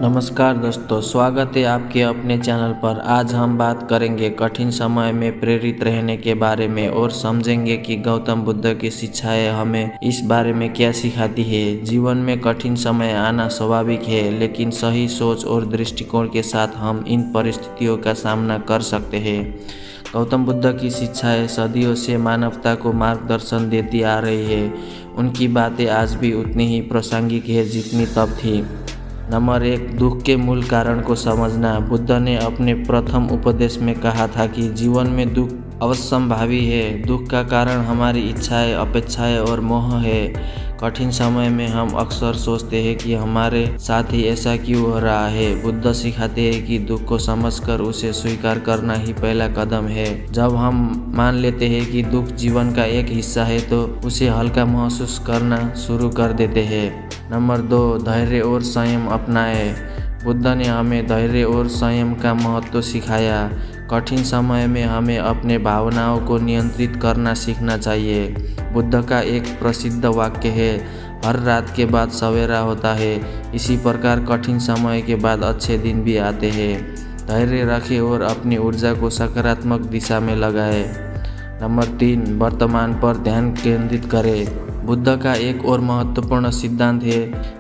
नमस्कार दोस्तों, स्वागत है आपके अपने चैनल पर। आज हम बात करेंगे कठिन समय में प्रेरित रहने के बारे में और समझेंगे कि गौतम बुद्ध की शिक्षाएं हमें इस बारे में क्या सिखाती है। जीवन में कठिन समय आना स्वाभाविक है, लेकिन सही सोच और दृष्टिकोण के साथ हम इन परिस्थितियों का सामना कर सकते हैं। गौतम बुद्ध की शिक्षाएं सदियों से मानवता को मार्गदर्शन देती आ रही है। उनकी बातें आज भी उतनी ही प्रासंगिक है जितनी तब थी। नंबर 1, दुख के मूल कारण को समझना। बुद्ध ने अपने प्रथम उपदेश में कहा था कि जीवन में दुख अवश्यंभावी है। दुख का कारण हमारी इच्छाएं, अपेक्षाएं और मोह है। कठिन समय में हम अक्सर सोचते हैं कि हमारे साथ ही ऐसा क्यों हो रहा है। बुद्ध सिखाते हैं कि दुख को समझकर उसे स्वीकार करना ही पहला कदम है। जब हम मान लेते हैं कि दुख जीवन का एक हिस्सा है तो उसे हल्का महसूस करना शुरू कर देते हैं। नंबर 2, धैर्य और संयम अपनाएं। बुद्ध ने हमें धैर्य और संयम का महत्व सिखाया। कठिन समय में हमें अपने भावनाओं को नियंत्रित करना सीखना चाहिए। बुद्ध का एक प्रसिद्ध वाक्य है, हर रात के बाद सवेरा होता है। इसी प्रकार कठिन समय के बाद अच्छे दिन भी आते हैं। धैर्य रखें और अपनी ऊर्जा को सकारात्मक दिशा में लगाएं। नंबर 3, वर्तमान पर ध्यान केंद्रित करें। बुद्ध का एक और महत्वपूर्ण सिद्धांत है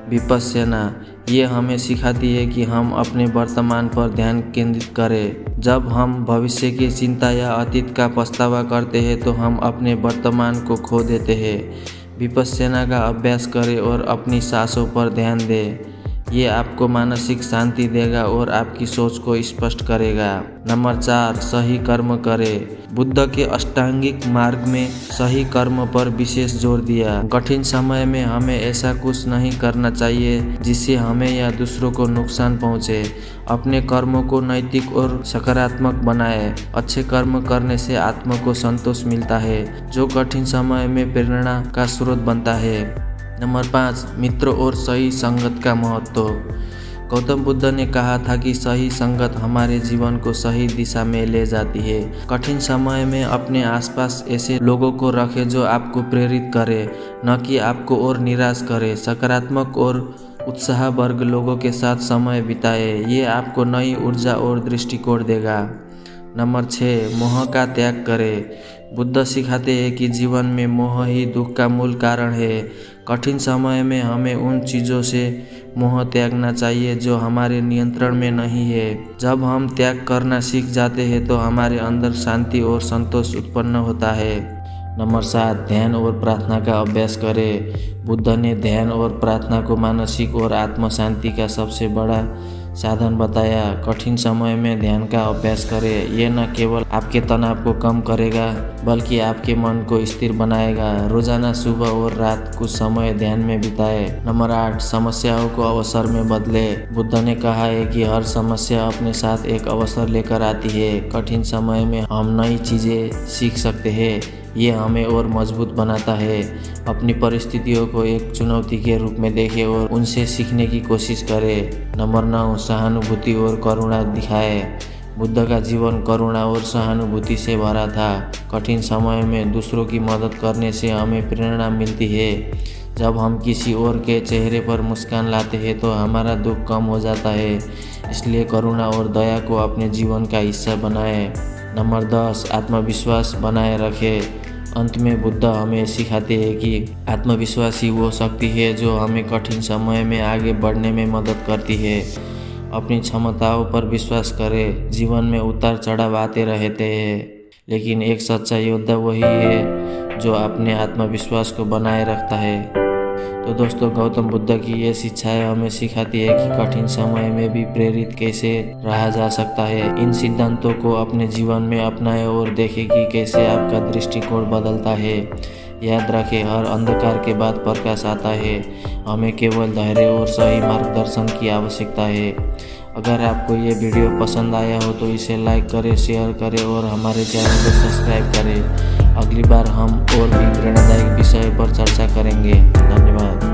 विपश्यना। ये हमें सिखाती है कि हम अपने वर्तमान पर ध्यान केंद्रित करें। जब हम भविष्य की चिंता या अतीत का पछतावा करते हैं तो हम अपने वर्तमान को खो देते हैं। विपश्यना का अभ्यास करें और अपनी सांसों पर ध्यान दें। ये आपको मानसिक शांति देगा और आपकी सोच को स्पष्ट करेगा। नंबर 4, सही कर्म करें। बुद्ध के अष्टांगिक मार्ग में सही कर्म पर विशेष जोर दिया। कठिन समय में हमें ऐसा कुछ नहीं करना चाहिए जिससे हमें या दूसरों को नुकसान पहुंचे। अपने कर्मों को नैतिक और सकारात्मक बनाएं। अच्छे कर्म करने से आत्मा को संतोष मिलता है, जो कठिन समय में प्रेरणा का स्रोत बनता है। नंबर 5, मित्रों और सही संगत का महत्व। गौतम बुद्ध ने कहा था कि सही संगत हमारे जीवन को सही दिशा में ले जाती है। कठिन समय में अपने आसपास ऐसे लोगों को रखें जो आपको प्रेरित करे, न कि आपको और निराश करे। सकारात्मक और उत्साहवर्ग लोगों के साथ समय बिताए। ये आपको नई ऊर्जा और दृष्टिकोण देगा। नंबर 6, मोह का त्याग करें। बुद्ध सिखाते हैं कि जीवन में मोह ही दुख का मूल कारण है। कठिन समय में हमें उन चीज़ों से मोह त्यागना चाहिए जो हमारे नियंत्रण में नहीं है। जब हम त्याग करना सीख जाते हैं तो हमारे अंदर शांति और संतोष उत्पन्न होता है। नंबर 7, ध्यान और प्रार्थना का अभ्यास करें। बुद्ध ने ध्यान और प्रार्थना को मानसिक और आत्म शांति का सबसे बड़ा साधन बताया। कठिन समय में ध्यान का अभ्यास करें। यह न केवल आपके तनाव को कम करेगा बल्कि आपके मन को स्थिर बनाएगा। रोजाना सुबह और रात कुछ समय ध्यान में बिताएं। नंबर 8, समस्याओं को अवसर में बदले। बुद्ध ने कहा है कि हर समस्या अपने साथ एक अवसर लेकर आती है। कठिन समय में हम नई चीज़ें सीख सकते हैं। ये हमें और मजबूत बनाता है। अपनी परिस्थितियों को एक चुनौती के रूप में देखें और उनसे सीखने की कोशिश करें। नंबर 9, सहानुभूति और करुणा दिखाएं। बुद्ध का जीवन करुणा और सहानुभूति से भरा था। कठिन समय में दूसरों की मदद करने से हमें प्रेरणा मिलती है। जब हम किसी और के चेहरे पर मुस्कान लाते हैं तो हमारा दुख कम हो जाता है। इसलिए करुणा और दया को अपने जीवन का हिस्सा बनाएं। नंबर 10, आत्मविश्वास बनाए रखें। अंत में बुद्ध हमें सिखाते हैं कि आत्मविश्वास ही वो शक्ति है जो हमें कठिन समय में आगे बढ़ने में मदद करती है। अपनी क्षमताओं पर विश्वास करें। जीवन में उतार चढ़ाव आते रहते हैं, लेकिन एक सच्चा योद्धा वही है जो अपने आत्मविश्वास को बनाए रखता है। तो दोस्तों, गौतम बुद्ध की ये शिक्षाएं हमें सिखाती है कि कठिन समय में भी प्रेरित कैसे रहा जा सकता है। इन सिद्धांतों को अपने जीवन में अपनाएं और देखें कि कैसे आपका दृष्टिकोण बदलता है। याद रखें, हर अंधकार के बाद प्रकाश आता है। हमें केवल धैर्य और सही मार्गदर्शन की आवश्यकता है। अगर आपको ये वीडियो पसंद आया हो तो इसे लाइक करें, शेयर करें और हमारे चैनल को सब्सक्राइब करें। अगली बार हम और भी प्रेरणादायक विषय पर चर्चा करेंगे। धन्यवाद।